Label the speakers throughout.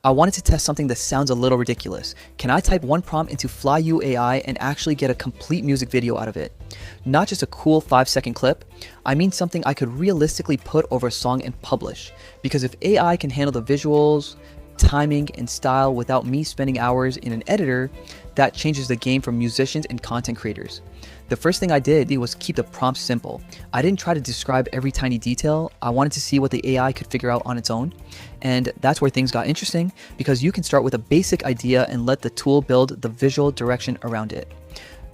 Speaker 1: I wanted to test something that sounds a little ridiculous. Can I type one prompt into Flyu AI and actually get a complete music video out of it? Not just a cool 5-second clip, I mean something I could realistically put over a song and publish. Because if AI can handle the visuals, timing, and style without me spending hours in an editor, that changes the game for musicians and content creators. The first thing I did was keep the prompt simple. I didn't try to describe every tiny detail. I wanted to see what the AI could figure out on its own. And that's where things got interesting, because you can start with a basic idea and let the tool build the visual direction around it.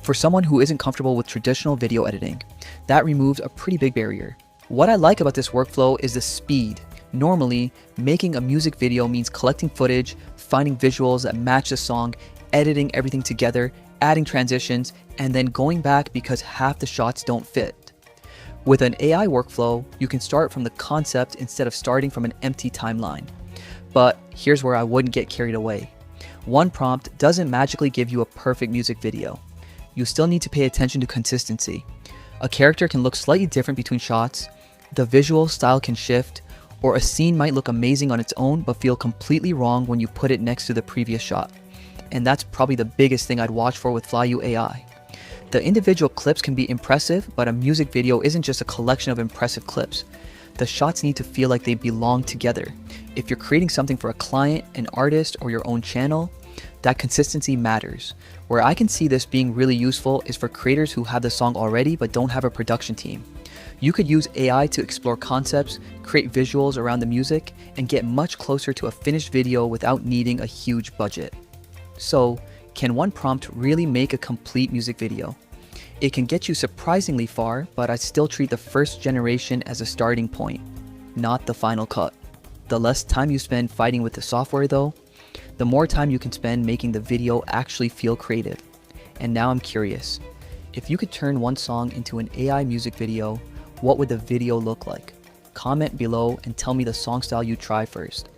Speaker 1: For someone who isn't comfortable with traditional video editing, that removes a pretty big barrier. What I like about this workflow is the speed. Normally, making a music video means collecting footage, finding visuals that match the song, editing everything together, adding transitions, and then going back because half the shots don't fit. With an AI workflow, you can start from the concept instead of starting from an empty timeline. But here's where I wouldn't get carried away. One prompt doesn't magically give you a perfect music video. You still need to pay attention to consistency. A character can look slightly different between shots, the visual style can shift, or a scene might look amazing on its own but feel completely wrong when you put it next to the previous shot. And that's probably the biggest thing I'd watch for with Flyu AI. The individual clips can be impressive, but a music video isn't just a collection of impressive clips. The shots need to feel like they belong together. If you're creating something for a client, an artist, or your own channel, that consistency matters. Where I can see this being really useful is for creators who have the song already but don't have a production team. You could use AI to explore concepts, create visuals around the music, and get much closer to a finished video without needing a huge budget. So, can one prompt really make a complete music video? It can get you surprisingly far, but I still treat the first generation as a starting point, not the final cut. The less time you spend fighting with the software though, the more time you can spend making the video actually feel creative. And now I'm curious, if you could turn one song into an AI music video, what would the video look like? Comment below and tell me the song style you try first.